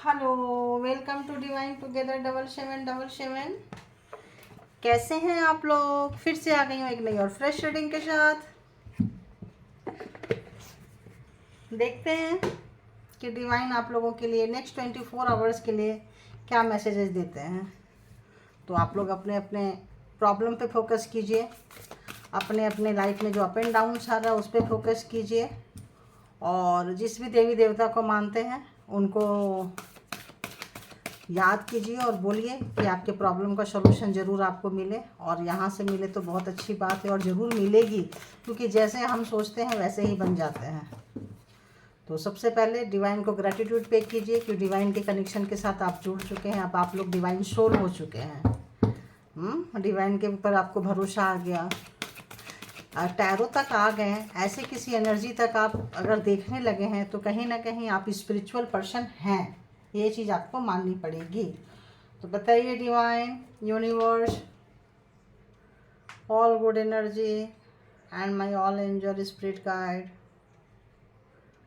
Hello, welcome to divine together 7777। कैसे हैं आप लोग? फिर से आ गई हूँ एक नई और फ्रेश रीडिंग के साथ। देखते हैं कि डिवाइन आप लोगों के लिए नेक्स्ट 24 आवर्स के लिए क्या मैसेजेस देते हैं। तो आप लोग अपने अपने प्रॉब्लम पे फोकस कीजिए, अपने अपने लाइफ में जो अप एंड डाउन आ रहा है उस पर फोकस कीजिए, और जिस भी देवी देवता को मानते हैं उनको याद कीजिए और बोलिए कि आपके प्रॉब्लम का सलूशन ज़रूर आपको मिले, और यहाँ से मिले तो बहुत अच्छी बात है और ज़रूर मिलेगी, क्योंकि जैसे हम सोचते हैं वैसे ही बन जाते हैं। तो सबसे पहले डिवाइन को ग्रैटिट्यूड पे कीजिए कि डिवाइन के कनेक्शन के साथ आप जुड़ चुके हैं। अब आप लोग डिवाइन सोल हो चुके हैं। डिवाइन के ऊपर आपको भरोसा आ गया, टैरो तक आ गए हैं। ऐसे किसी एनर्जी तक आप अगर देखने लगे हैं तो कहीं ना कहीं आप स्पिरिचुअल पर्सन हैं, ये चीज़ आपको माननी पड़ेगी। तो बताइए divine, universe, all good energy and my all angel spirit guide,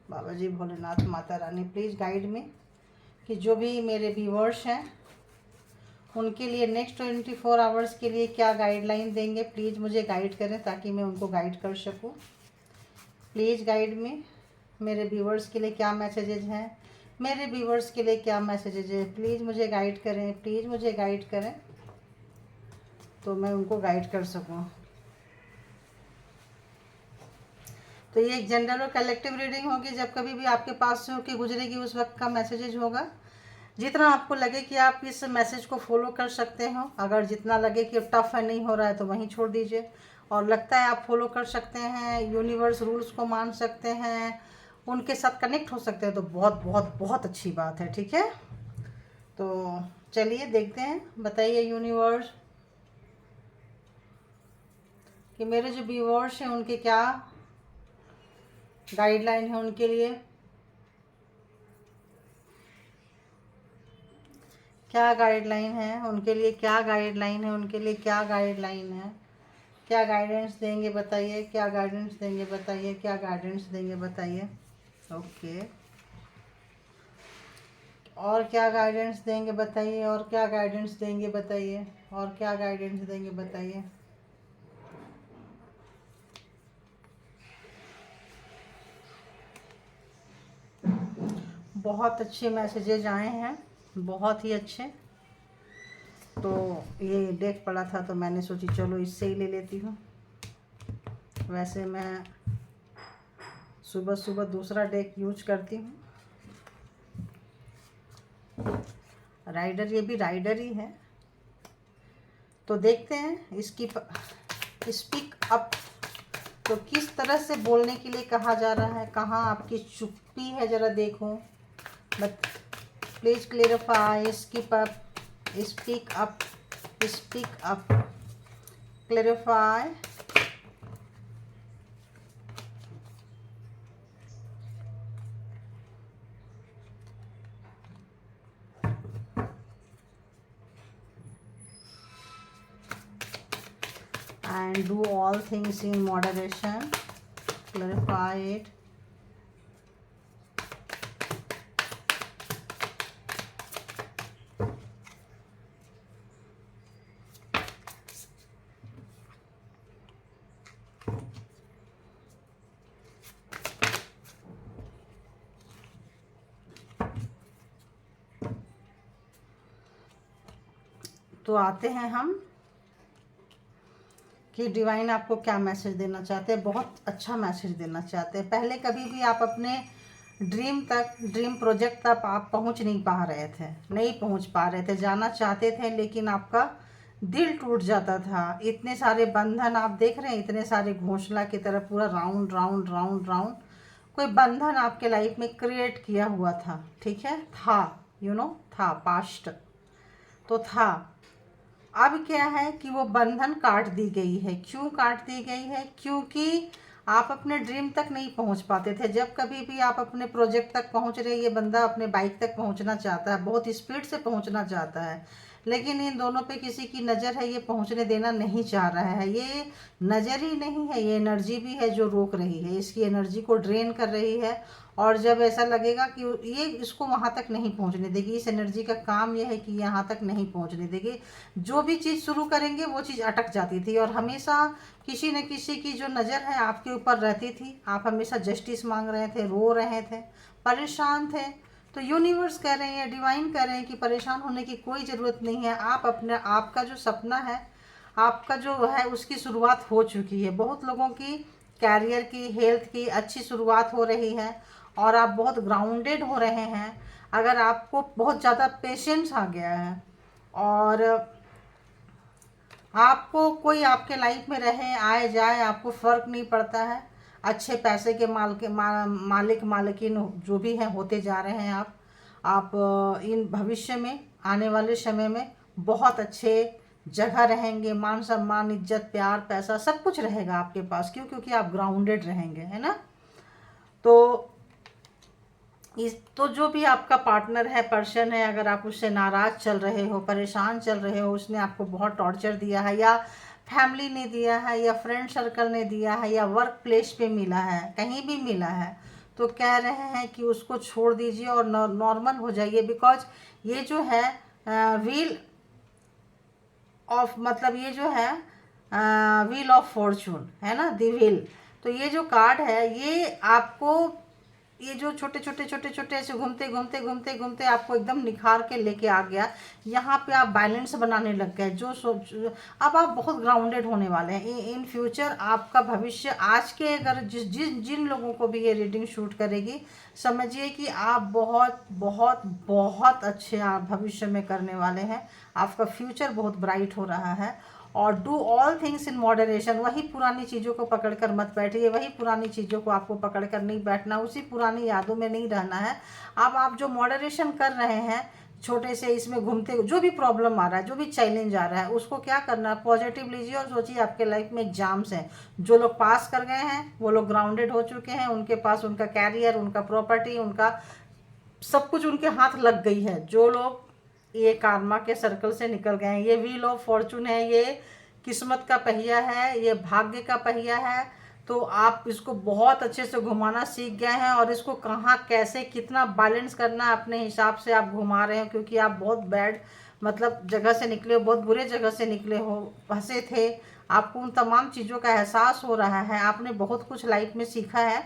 बाबा जी, भोलेनाथ, माता रानी, प्लीज़ गाइड में कि जो भी मेरे व्यूअर्स हैं उनके लिए नेक्स्ट 24 आवर्स के लिए क्या गाइडलाइन देंगे। प्लीज़ मुझे गाइड करें ताकि मैं उनको गाइड कर सकूं। प्लीज़ गाइड में मेरे व्यूअर्स के लिए क्या मैसेजेज हैं, मेरे व्यूअर्स के लिए क्या मैसेजेज है। प्लीज़ मुझे गाइड करें, प्लीज़ मुझे गाइड करें तो मैं उनको गाइड कर सकूं। तो ये एक जनरल और कलेक्टिव रीडिंग होगी। जब कभी भी आपके पास से होकर गुजरेगी उस वक्त का मैसेजेज होगा। जितना आपको लगे कि आप इस मैसेज को फॉलो कर सकते हो, अगर जितना लगे कि टफ है, नहीं हो रहा है, तो वहीं छोड़ दीजिए। और लगता है आप फॉलो कर सकते हैं, यूनिवर्स रूल्स को मान सकते हैं, उनके साथ कनेक्ट हो सकते हैं, तो बहुत बहुत बहुत अच्छी बात है। ठीक है, तो चलिए देखते हैं। बताइए यूनिवर्स कि मेरे जो व्यूअर्स हैं उनके क्या गाइडलाइन है, उनके लिए क्या गाइडलाइन है, उनके लिए क्या गाइडलाइन है, उनके लिए क्या गाइडलाइन है, क्या गाइडेंस देंगे बताइए, क्या गाइडेंस देंगे बताइए, क्या गाइडेंस देंगे बताइए। ओके, और क्या गाइडेंस देंगे बताइए, और क्या गाइडेंस देंगे बताइए, और क्या गाइडेंस देंगे बताइए। बहुत अच्छे मैसेजेज आए हैं, बहुत ही अच्छे। तो ये डेक पड़ा था तो मैंने सोची चलो इससे ही ले लेती हूँ। वैसे मैं सुबह सुबह दूसरा डेक यूज करती हूँ। राइडर, ये भी राइडर ही है। तो देखते हैं इसकी स्पीक अप तो किस तरह से बोलने के लिए कहा जा रहा है। कहाँ आपकी चुप्पी है, ज़रा देखो। But please clarify, skip up, speak up, speak up, clarify. And do all things in moderation. Clarify it. तो आते हैं हम कि डिवाइन आपको क्या मैसेज देना चाहते हैं। बहुत अच्छा मैसेज देना चाहते हैं। पहले कभी भी आप अपने ड्रीम तक, ड्रीम प्रोजेक्ट तक आप पहुंच नहीं पा रहे थे, नहीं पहुंच पा रहे थे। जाना चाहते थे लेकिन आपका दिल टूट जाता था। इतने सारे बंधन आप देख रहे हैं, इतने सारे घोंसला की तरह पूरा राउंड राउंड राउंड राउंड कोई बंधन आपके लाइफ में क्रिएट किया हुआ था। ठीक है, था, था, पास्ट तो था। अब क्या है कि वो बंधन काट दी गई है। क्यों काट दी गई है? क्योंकि आप अपने ड्रीम तक नहीं पहुंच पाते थे। जब कभी भी आप अपने प्रोजेक्ट तक पहुंच रहे, ये बंदा अपने बाइक तक पहुंचना चाहता है, बहुत स्पीड से पहुंचना चाहता है, लेकिन इन दोनों पे किसी की नज़र है, ये पहुंचने देना नहीं चाह रहा है। ये नज़र ही नहीं है, ये एनर्जी भी है जो रोक रही है, इसकी एनर्जी को ड्रेन कर रही है और जब ऐसा लगेगा कि ये इसको वहाँ तक नहीं पहुँचने देगी, इस एनर्जी का काम ये है कि यहाँ तक नहीं पहुँचने देगी। जो भी चीज़ शुरू करेंगे वो चीज़ अटक जाती थी, और हमेशा किसी न किसी की जो नज़र है आपके ऊपर रहती थी। आप हमेशा जस्टिस मांग रहे थे, रो रहे थे, परेशान थे। तो यूनिवर्स कह रहे हैं, डिवाइन कह रहे हैं कि परेशान होने की कोई ज़रूरत नहीं है। आप अपने आपका जो सपना है, आपका जो है, उसकी शुरुआत हो चुकी है। बहुत लोगों की कैरियर की, हेल्थ की अच्छी शुरुआत हो रही है, और आप बहुत ग्राउंडेड हो रहे हैं। अगर आपको बहुत ज़्यादा पेशेंस आ गया है, और आपको कोई आपके लाइफ में रहे, आए जाए, आपको फ़र्क नहीं पड़ता है। अच्छे पैसे के मालिक मालिकिन जो भी हैं होते जा रहे हैं आप इन भविष्य में, आने वाले समय में बहुत अच्छे जगह रहेंगे। मान सम्मान, इज्जत, प्यार, पैसा सब कुछ रहेगा आपके पास। क्यों? क्योंकि आप ग्राउंडेड रहेंगे, है ना। तो तो जो भी आपका पार्टनर है, पर्सन है, अगर आप उससे नाराज़ चल रहे हो, परेशान चल रहे हो, उसने आपको बहुत टॉर्चर दिया है, या फैमिली ने दिया है, या फ्रेंड सर्कल ने दिया है, या वर्क प्लेस पे मिला है, कहीं भी मिला है, तो कह रहे हैं कि उसको छोड़ दीजिए और नॉर्मल हो जाइए। बिकॉज ये जो है व्हील ऑफ, मतलब ये जो है व्हील ऑफ फॉर्चून है ना, दी व्हील। तो ये जो कार्ड है, ये आपको, ये जो छोटे छोटे छोटे छोटे ऐसे घूमते घूमते घूमते घूमते आपको एकदम निखार के लेके आ गया। यहाँ पे आप बैलेंस बनाने लग गए। जो सोच, अब आप बहुत ग्राउंडेड होने वाले हैं इन फ्यूचर। आपका भविष्य आज के, अगर जिन लोगों को भी ये रीडिंग शूट करेगी, समझिए कि आप बहुत बहुत बहुत अच्छे आप भविष्य में करने वाले हैं। आपका फ्यूचर बहुत ब्राइट हो रहा है। और do all things in moderation. वही पुरानी चीज़ों को पकड़कर मत बैठिए, वही पुरानी चीज़ों को आपको पकड़कर नहीं बैठना, उसी पुरानी यादों में नहीं रहना है। अब आप जो मॉडरेशन कर रहे हैं, छोटे से इसमें घूमते, जो भी प्रॉब्लम आ रहा है, जो भी चैलेंज आ रहा है, उसको क्या करना है, पॉजिटिव लीजिए और सोचिए आपके लाइफ में एग्जाम्स हैं। जो लोग पास कर गए हैं वो लोग ग्राउंडेड हो चुके हैं, उनके पास उनका कैरियर, उनका प्रॉपर्टी, उनका सब कुछ उनके हाथ लग गई है। जो लोग ये कार्मा के सर्कल से निकल गए हैं, ये व्हील ऑफ फॉर्चून है, ये किस्मत का पहिया है, ये भाग्य का पहिया है। तो आप इसको बहुत अच्छे से घुमाना सीख गए हैं, और इसको कहाँ कैसे कितना बैलेंस करना अपने हिसाब से आप घुमा रहे हो। क्योंकि आप बहुत बैड मतलब जगह से निकले हो, बहुत बुरे जगह से निकले हो, फंसे थे। आपको उन तमाम चीज़ों का एहसास हो रहा है, आपने बहुत कुछ लाइफ में सीखा है।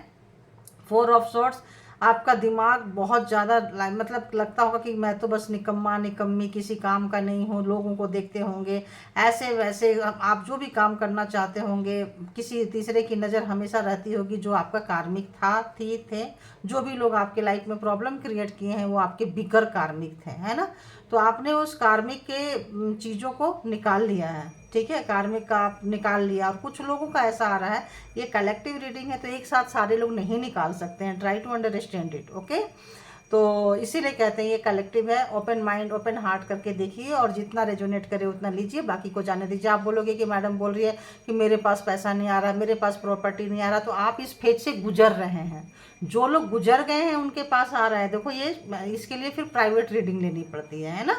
4 ऑफ सॉर्ट्स, आपका दिमाग बहुत ज़्यादा मतलब लगता होगा कि मैं तो बस निकम्मा निकम्मी किसी काम का नहीं हूँ। लोगों को देखते होंगे ऐसे वैसे, आप जो भी काम करना चाहते होंगे, किसी तीसरे की नज़र हमेशा रहती होगी। जो आपका कार्मिक थे, जो भी लोग आपके लाइफ में प्रॉब्लम क्रिएट किए हैं, वो आपके बिगर कार्मिक थे, है ना। तो आपने उस कार्मिक के चीज़ों को निकाल लिया है, ठीक है, कार्मिक का आप निकाल लिया। और कुछ लोगों का ऐसा आ रहा है, ये कलेक्टिव रीडिंग है तो एक साथ सारे लोग नहीं निकाल सकते हैं। Try to understand it, okay. तो इसीलिए कहते हैं ये कलेक्टिव है। ओपन माइंड, ओपन हार्ट करके देखिए, और जितना रेजोनेट करे उतना लीजिए, बाकी को जाने दीजिए। आप बोलोगे कि मैडम बोल रही है कि मेरे पास पैसा नहीं आ रहा, मेरे पास प्रॉपर्टी नहीं आ रहा, तो आप इस फेज से गुजर रहे हैं। जो लोग गुजर गए हैं उनके पास आ रहा है। देखो ये, इसके लिए फिर प्राइवेट रीडिंग लेनी पड़ती है ना।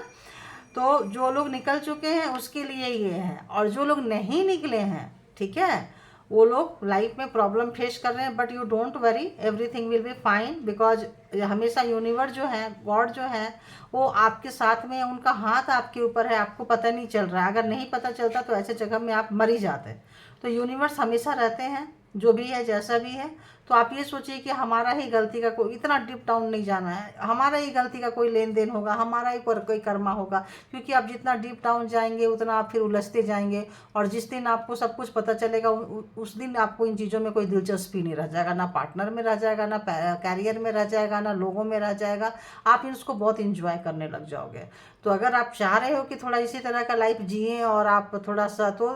तो जो लोग निकल चुके हैं उसके लिए ये है, और जो लोग नहीं निकले हैं, ठीक है, वो लोग लाइफ में प्रॉब्लम फेस कर रहे हैं। But you don't worry, everything will be fine. Because हमेशा यूनिवर्स जो है, गॉड जो है, वो आपके साथ में, उनका हाथ आपके ऊपर है, आपको पता नहीं चल रहा है। अगर नहीं पता चलता तो ऐसे जगह में आप मर ही जाते। तो यूनिवर्स हमेशा रहते हैं, जो भी है जैसा भी है। तो आप ये सोचिए कि हमारा ही गलती का कोई, इतना डीप डाउन नहीं जाना है, हमारा ही गलती का कोई लेन देन होगा, हमारा ही कोई कर्मा होगा। क्योंकि आप जितना डीप डाउन जाएंगे उतना आप फिर उलझते जाएंगे, और जिस दिन आपको सब कुछ पता चलेगा उस दिन आपको इन चीज़ों में कोई दिलचस्पी नहीं रह जाएगा। ना पार्टनर में रह जाएगा, ना कैरियर में रह जाएगा, ना लोगों में रह जाएगा। आप इसको बहुत इंजॉय करने लग जाओगे। तो अगर आप चाह रहे हो कि थोड़ा इसी तरह का लाइफ जिए, और आप थोड़ा सा, तो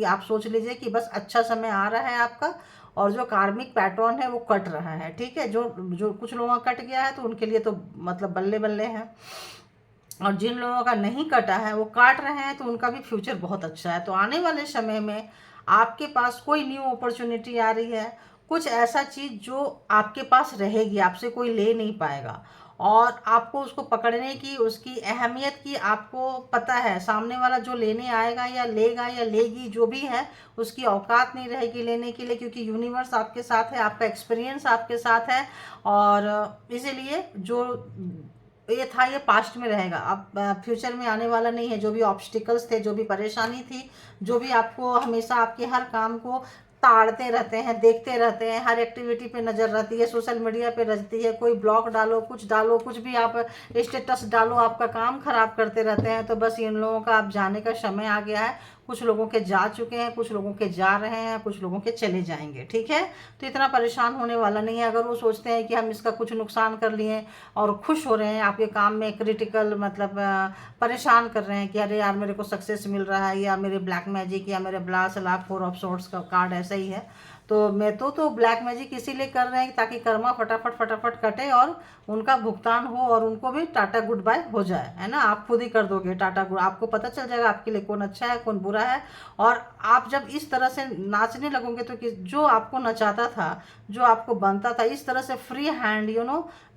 आप सोच लीजिए कि बस अच्छा समय आ रहा है आपका, और जो कार्मिक पैटर्न है वो कट रहा है, ठीक है। जो जो कुछ लोगों का कट गया है तो उनके लिए तो मतलब बल्ले बल्ले हैं, और जिन लोगों का नहीं कटा है वो काट रहे हैं, तो उनका भी फ्यूचर बहुत अच्छा है। तो आने वाले समय में आपके पास कोई न्यू अपॉर्चुनिटी आ रही है, कुछ ऐसा चीज़ जो आपके पास रहेगी, आपसे कोई ले नहीं पाएगा। और आपको उसको पकड़ने की, उसकी अहमियत की आपको पता है। सामने वाला जो लेने आएगा या लेगा या लेगी, जो भी है, उसकी औकात नहीं रहेगी लेने के लिए, क्योंकि यूनिवर्स आपके साथ है, आपका एक्सपीरियंस आपके साथ है। और इसीलिए जो ये था ये पास्ट में रहेगा, अब फ्यूचर में आने वाला नहीं है। जो भी ऑब्स्टिकल्स थे, जो भी परेशानी थी, जो भी आपको हमेशा आपके हर काम को ताड़ते रहते हैं, देखते रहते हैं, हर एक्टिविटी पे नज़र रहती है, सोशल मीडिया पे रहती है, कोई ब्लॉग डालो, कुछ भी आप स्टेटस डालो, आपका काम खराब करते रहते हैं। तो बस इन लोगों का अब जाने का समय आ गया है। कुछ लोगों के जा चुके हैं, कुछ लोगों के जा रहे हैं, कुछ लोगों के चले जाएंगे, ठीक है। तो इतना परेशान होने वाला नहीं है। अगर वो सोचते हैं कि हम इसका कुछ नुकसान कर लिए और खुश हो रहे हैं, आपके काम में क्रिटिकल मतलब परेशान कर रहे हैं कि अरे यार मेरे को सक्सेस मिल रहा है, या मेरे ब्लैक मैजिक या मेरे ब्लास लाख 4 ऑफ सोर्ट्स का कार्ड ऐसा ही है, तो मैं तो ब्लैक मैजिक इसीलिए कर रहे हैं ताकि कर्मा फटाफट फटाफट कटे और उनका भुगतान हो और उनको भी टाटा गुड बाय हो जाए, है ना। आप खुद ही कर दोगे टाटा गुड, आपको पता चल जाएगा आपके लिए कौन अच्छा है कौन बुरा है। और आप जब इस तरह से नाचने लगोगे तो कि जो आपको नचाता था, जो आपको बनता था, इस तरह से फ्री हैंड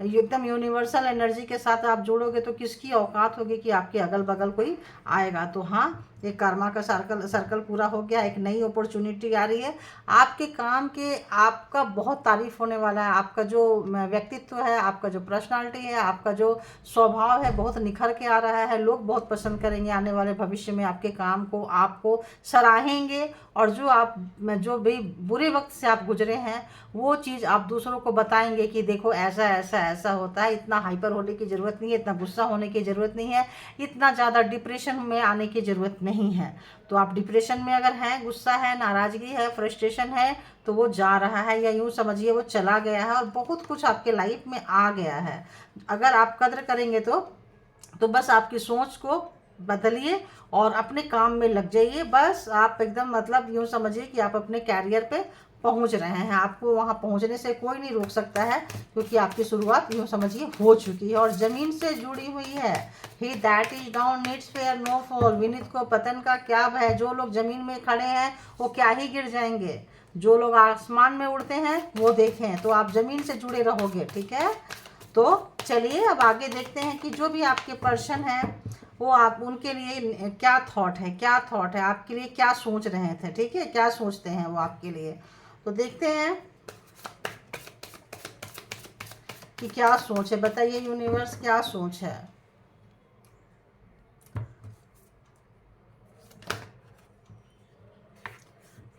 एकदम यूनिवर्सल एनर्जी के साथ आप जोड़ोगे तो किसकी औकात होगी कि आपके अगल बगल कोई आएगा। तो हाँ, एक कर्मा का सर्कल पूरा हो गया, एक नई अपॉर्चुनिटी आ रही है आपके काम के, आपका बहुत तारीफ होने वाला है। आपका जो व्यक्तित्व है, आपका जो पर्सनालिटी है, आपका जो स्वभाव है, बहुत निखर के आ रहा है। लोग बहुत पसंद करेंगे आने वाले भविष्य में आपके काम को, आपको सराहेंगे। और जो भी बुरे वक्त से आप गुजरे हैं वो चीज़ आप दूसरों को बताएंगे कि देखो ऐसा ऐसा ऐसा होता है। इतना हाइपर होने की ज़रूरत नहीं है, इतना गुस्सा होने की ज़रूरत नहीं है, इतना ज़्यादा डिप्रेशन में आने की ज़रूरत नहीं है। तो आप डिप्रेशन में अगर हैं, गुस्सा है, नाराज़गी है, फ्रस्ट्रेशन है, तो वो जा रहा है, या यूँ समझिए वो चला गया है और बहुत कुछ आपके लाइफ में आ गया है। अगर आप कद्र करेंगे तो बस आपकी सोच को बदलिए और अपने काम में लग जाइए। बस आप एकदम मतलब यूँ समझिए कि आप अपने कैरियर पे पहुंच रहे हैं। आपको वहां पहुंचने से कोई नहीं रोक सकता है, क्योंकि आपकी शुरुआत यूँ समझिए हो चुकी है और ज़मीन से जुड़ी हुई है। He that is down needs fear no fall. Vineet को पतन का क्या भय। जो लोग ज़मीन में खड़े हैं वो क्या ही गिर जाएंगे, जो लोग आसमान में उड़ते हैं वो देखें। तो आप ज़मीन से जुड़े रहोगे, ठीक है। तो चलिए अब आगे देखते हैं कि जो भी आपके पर्सन हैं वो आप उनके लिए क्या थॉट है आपके लिए, क्या सोच रहे थे, ठीक है, क्या सोचते हैं वो आपके लिए। तो देखते हैं कि क्या सोच है, बताइए यूनिवर्स क्या सोच है।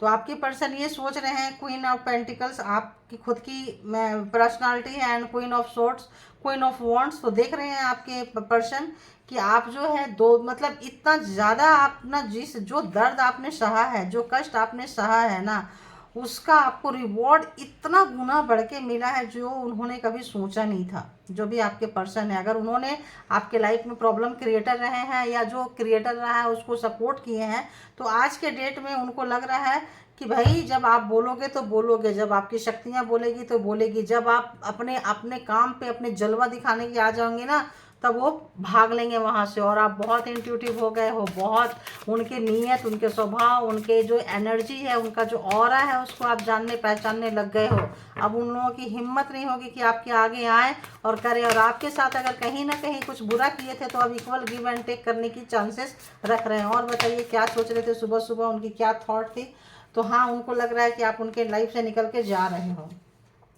तो आपके पर्सन ये सोच रहे हैं, क्वीन ऑफ पेंटिकल्स आपकी खुद की पर्सनालिटी है, and queen of sorts, queen of wands. तो देख रहे हैं आपके पर्सन कि आप जो है दो मतलब इतना ज़्यादा आप ना, जो दर्द आपने सहा है, जो कष्ट आपने सहा है ना, उसका आपको रिवॉर्ड इतना गुना बढ़ के मिला है जो उन्होंने कभी सोचा नहीं था। जो भी आपके पर्सन है, अगर उन्होंने आपके लाइफ में प्रॉब्लम क्रिएटर रहे हैं या जो क्रिएटर रहा है उसको सपोर्ट किए हैं, तो आज के डेट में उनको लग रहा है कि भाई जब आप बोलोगे तो बोलोगे, जब आपकी शक्तियाँ बोलेगी तो बोलेगी, जब आप अपने अपने काम पे अपने जलवा दिखाने की आ जाओगे ना, तब वो भाग लेंगे वहाँ से। और आप बहुत इंट्यूटिव हो गए हो, बहुत उनके नीयत, उनके स्वभाव, उनके जो एनर्जी है, उनका जो ऑरा है, उसको आप जानने पहचानने लग गए हो। अब उन लोगों की हिम्मत नहीं होगी कि आपके आगे आए और करें। और आपके साथ अगर कहीं ना कहीं कुछ बुरा किए थे तो अब इक्वल गिव एंड टेक करने की चांसेस रख रहे हैं। और बताइए क्या सोच रहे थे सुबह सुबह, उनकी क्या थॉट थी। तो हाँ, उनको लग रहा है कि आप उनके लाइफ से निकल के जा रहे हो,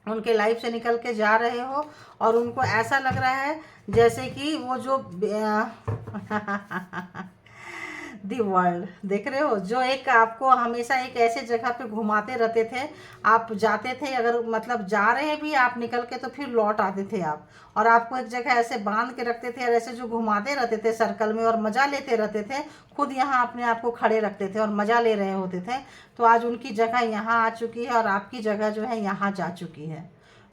उनके लाइफ से निकल के जा रहे हो। और उनको ऐसा लग रहा है जैसे कि वो जो दी वर्ल्ड देख रहे हो, जो एक आपको हमेशा एक ऐसे जगह पे घुमाते रहते थे। आप जाते थे, अगर मतलब जा रहे भी आप निकल के तो फिर लौट आते थे आप, और आपको एक जगह ऐसे बांध के रखते थे और ऐसे जो घुमाते रहते थे सर्कल में और मज़ा लेते रहते थे, खुद यहाँ अपने आप को खड़े रखते थे और मज़ा ले रहे होते थे। तो आज उनकी जगह यहाँ आ चुकी है और आपकी जगह जो है यहाँ जा चुकी है।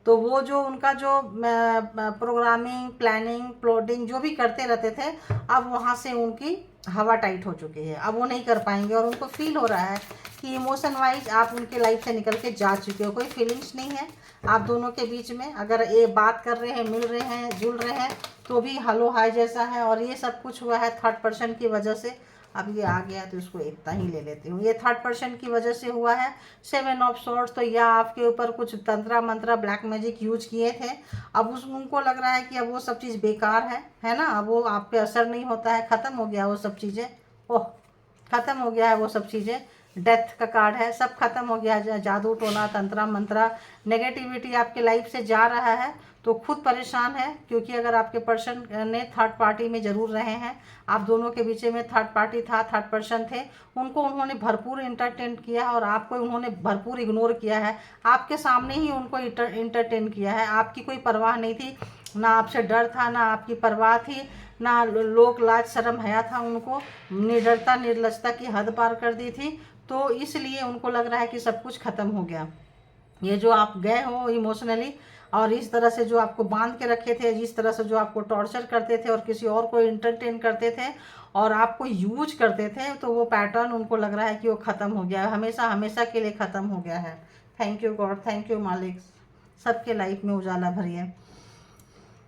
तो वो जो उनका जो प्रोग्रामिंग, प्लानिंग, प्लॉटिंग जो भी करते रहते थे, अब वहाँ से उनकी हवा टाइट हो चुकी है, अब वो नहीं कर पाएंगे। और उनको फील हो रहा है कि इमोशन वाइज आप उनके लाइफ से निकल के जा चुके हो, कोई फीलिंग्स नहीं है आप दोनों के बीच में। अगर ये बात कर रहे हैं, मिल रहे हैं, जुड़ रहे हैं, तो भी हलो हाय जैसा है। और ये सब कुछ हुआ है थर्ड पर्सन की वजह से। अब ये आ गया तो इसको इतना ही ले लेती हूँ। ये थर्ड पर्सन की वजह से हुआ है। 7 ऑफ सॉर्ड्स, तो यह आपके ऊपर कुछ तंत्रा मंत्रा ब्लैक मैजिक यूज किए थे। अब उनको लग रहा है कि अब वो सब चीज़ बेकार है ना, अब वो आप पे असर नहीं होता है, ख़त्म हो गया वो सब चीज़ें। ओह, ख़त्म हो गया है वो सब चीज़ें। डेथ का कार्ड है, सब खत्म हो गया है। जादू टोना तंत्रा मंत्रा नेगेटिविटी आपके लाइफ से जा रहा है। तो खुद परेशान है, क्योंकि अगर आपके पर्सन ने थर्ड पार्टी में ज़रूर रहे हैं, आप दोनों के बीच में थर्ड पार्टी था, थर्ड पर्सन थे, उनको उन्होंने भरपूर इंटरटेन किया और आपको उन्होंने भरपूर इग्नोर किया है। आपके सामने ही उनको इंटरटेन किया है, आपकी कोई परवाह नहीं थी, ना आपसे डर था, ना आपकी परवाह थी, ना लोक लाज शर्म हया था उनको। निडरता निर्लजता की हद पार कर दी थी। तो इसलिए उनको लग रहा है कि सब कुछ ख़त्म हो गया। ये जो आप गए हो इमोशनली, और इस तरह से जो आपको बांध के रखे थे, जिस तरह से जो आपको टॉर्चर करते थे और किसी और को इंटरटेन करते थे और आपको यूज करते थे, तो वो पैटर्न उनको लग रहा है कि वो ख़त्म हो गया है, हमेशा हमेशा के लिए ख़त्म हो गया है। Thank you God, thank you मालिक, सबके लाइफ में उजाला भरिए।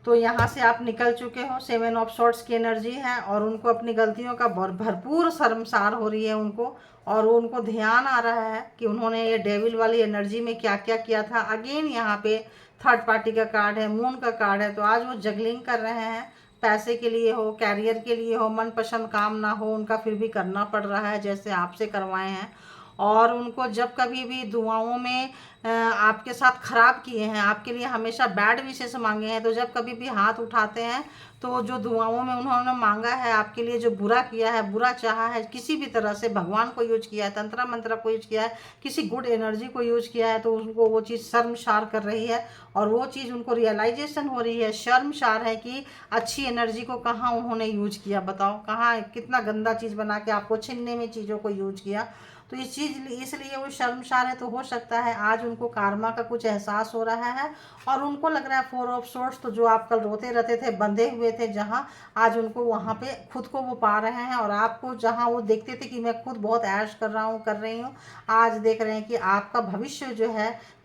तो यहाँ से आप निकल चुके हो। 7 ऑफ सॉर्ड्स की एनर्जी है और उनको अपनी गलतियों का भरपूर शर्मसार हो रही है उनको, और उनको ध्यान आ रहा है कि उन्होंने ये डेविल वाली एनर्जी में क्या क्या किया था। अगेन यहाँ पे थर्ड पार्टी का कार्ड है, मून का कार्ड है। तो आज वो जगलिंग कर रहे हैं, पैसे के लिए हो, कैरियर के लिए हो, मनपसंद काम ना हो उनका, फिर भी करना पड़ रहा है जैसे आपसे करवाए हैं। और उनको जब कभी भी दुआओं में आपके साथ खराब किए हैं, आपके लिए हमेशा बैड विशेष मांगे हैं, तो जब कभी भी हाथ उठाते हैं तो जो दुआओं में उन्होंने मांगा है आपके लिए, जो बुरा किया है, बुरा चाहा है, किसी भी तरह से भगवान को यूज किया है, तंत्रा मंत्र को यूज किया है, किसी गुड एनर्जी को यूज किया है, तो उनको वो चीज़ शर्मसार कर रही है। और वो चीज़ उनको रियलाइजेशन हो रही है, शर्मसार है कि अच्छी एनर्जी को कहाँ उन्होंने यूज किया। बताओ, कहाँ कितना गंदा चीज़ बना के आपको छीनने में चीज़ों को यूज किया। तो इस चीज़ इसलिए वो शर्मसार है। तो हो सकता है आज उनको कार्मा का कुछ एहसास हो रहा है और उनको लग रहा है 4 ऑफ सोर्ट्स, तो जो आप कल रोते रहते थे, बंधे हुए थे जहाँ, आज उनको वहाँ पे खुद को वो पा रहे हैं। और आपको जहाँ वो देखते थे कि मैं खुद बहुत ऐश कर रहा हूँ, कर रही हूँ, आज देख रहे हैं कि आपका भविष्य जो है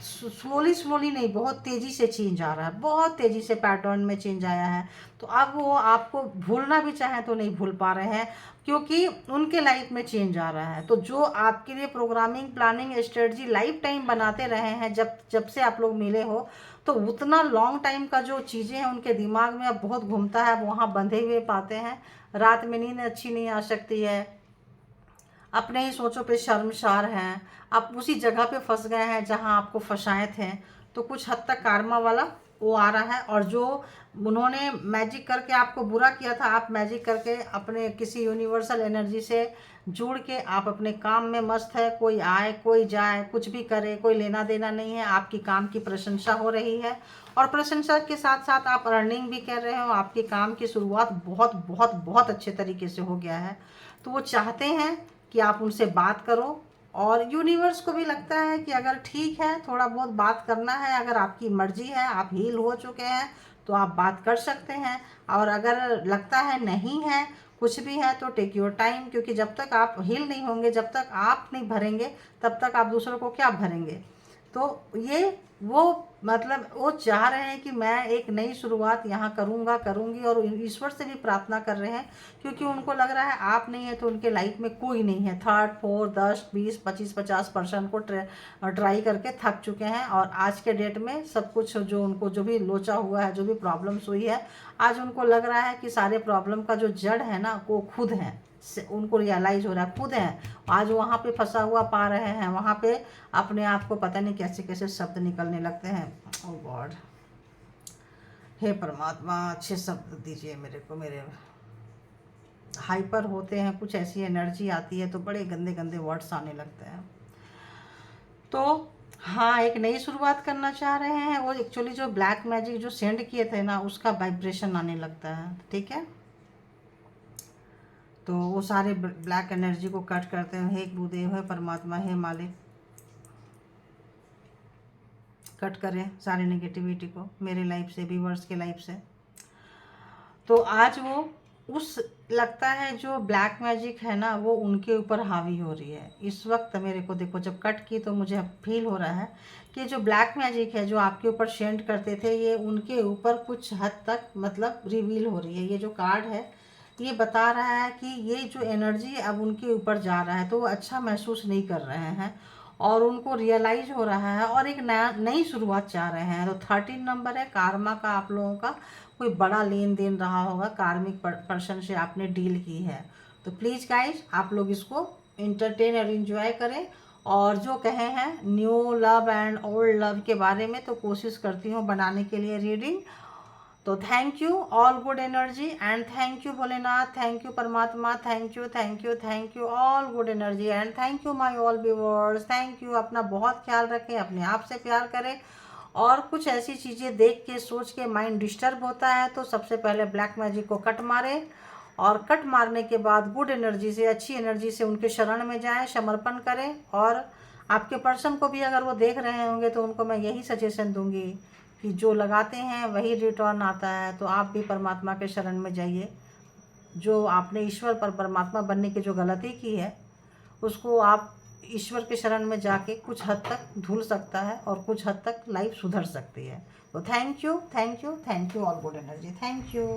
स्लोली नहीं, बहुत तेज़ी से चेंज आ रहा है, बहुत तेज़ी से पैटर्न में चेंज आया है। तो अब वो आपको भूलना भी चाहें तो नहीं भूल पा रहे हैं, क्योंकि उनके लाइफ में चेंज आ रहा है। तो जो आपके लिए programming planning strategy life time बनाते रहे हैं, जब से आप लोग मिले हो, तो उतना लॉन्ग टाइम का जो चीज़ें हैं उनके दिमाग में अब बहुत घूमता है, वहाँ बंधे हुए पाते हैं। रात में नींद अच्छी नहीं आ सकती है, अपने ही सोचों पे शर्मसार हैं, आप उसी जगह पे फंस गए हैं जहां आपको फंसाए थे। तो कुछ हद तक कार्मा वाला वो आ रहा है। और जो उन्होंने मैजिक करके आपको बुरा किया था, आप मैजिक करके अपने किसी यूनिवर्सल एनर्जी से जुड़ के आप अपने काम में मस्त है। कोई आए कोई जाए, कुछ भी करे, कोई लेना देना नहीं है। आपकी काम की प्रशंसा हो रही है और प्रशंसा के साथ साथ आप अर्निंग भी कर रहे हो। आपके काम की शुरुआत बहुत बहुत बहुत अच्छे तरीके से हो गया है। तो वो चाहते हैं कि आप उनसे बात करो, और यूनिवर्स को भी लगता है कि अगर ठीक है, थोड़ा बहुत बात करना है, अगर आपकी मर्जी है, आप हील हो चुके हैं, तो आप बात कर सकते हैं। और अगर लगता है नहीं है, कुछ भी है, तो टेक योर टाइम, क्योंकि जब तक आप हील नहीं होंगे, जब तक आप नहीं भरेंगे, तब तक आप दूसरों को क्या भरेंगे। तो ये वो मतलब वो चाह रहे हैं कि मैं एक नई शुरुआत यहाँ करूँगी, और ईश्वर से भी प्रार्थना कर रहे हैं, क्योंकि उनको लग रहा है आप नहीं है तो उनके लाइफ में कोई नहीं है। 3, 4, 10, 20, 25, 50% को ट्राई करके थक चुके हैं। और आज के डेट में सब कुछ जो उनको जो भी लोचा हुआ है, जो भी प्रॉब्लम्स हुई है, आज उनको लग रहा है कि सारे प्रॉब्लम का जो जड़ है ना, वो खुद है। उनको रियलाइज हो रहा है खुद है। आज वहाँ पे फंसा हुआ पा रहे हैं, वहाँ पे अपने आप को पता नहीं कैसे कैसे शब्द निकलने लगते हैं। ओह गॉड, हे परमात्मा, अच्छे शब्द दीजिए मेरे को। मेरे हाइपर होते हैं, कुछ ऐसी एनर्जी आती है तो बड़े गंदे गंदे वर्ड्स आने लगते हैं। तो हाँ, एक नई शुरुआत करना चाह रहे हैं। वो एक्चुअली जो ब्लैक मैजिक जो सेंड किए थे ना, उसका वाइब्रेशन आने लगता है, ठीक है। तो वो सारे ब्लैक एनर्जी को कट करते हैं। हे गुरुदेव, हे परमात्मा, हे मालिक, कट करें सारे नेगेटिविटी को मेरे लाइफ से, व्यूअर्स के लाइफ से। तो आज वो उस लगता है जो ब्लैक मैजिक है ना, वो उनके ऊपर हावी हो रही है इस वक्त। मेरे को देखो, जब कट की तो मुझे फील हो रहा है कि जो ब्लैक मैजिक है जो आपके ऊपर सेंड करते थे, ये उनके ऊपर कुछ हद तक मतलब रिवील हो रही है। ये जो कार्ड है, ये बता रहा है कि ये जो एनर्जी अब उनके ऊपर जा रहा है तो वो अच्छा महसूस नहीं कर रहे हैं और उनको रियलाइज हो रहा है और एक नया नई शुरुआत चाह रहे हैं। तो 13 नंबर है कार्मा का, आप लोगों का कोई बड़ा लेन देन रहा होगा, कार्मिक पर्सन से आपने डील की है। तो प्लीज़ गाइज आप लोग इसको इंटरटेन और इन्जॉय करें। और जो कहे हैं new love and old love के बारे में, तो कोशिश करती हूँ बनाने के लिए रीडिंग। तो thank you all good energy and thank you Bholenath, thank you परमात्मा, thank you thank you thank you all good energy and thank you my all viewers, thank you. अपना बहुत ख्याल रखें, अपने आप से प्यार करें। और कुछ ऐसी चीज़ें देख के सोच के माइंड डिस्टर्ब होता है तो सबसे पहले ब्लैक मैजिक को कट मारें और कट मारने के बाद गुड एनर्जी से, अच्छी एनर्जी से उनके शरण में जाएं, समर्पण करें। और आपके पर्सन को भी अगर वो देख रहे होंगे तो उनको मैं यही सजेशन दूंगी कि जो लगाते हैं वही रिटर्न आता है। तो आप भी परमात्मा के शरण में जाइए। जो आपने ईश्वर पर परमात्मा बनने की जो गलती की है उसको आप ईश्वर के शरण में जाके कुछ हद तक धुल सकता है और कुछ हद तक लाइफ सुधर सकती है। तो thank you thank you thank you all good energy, thank you.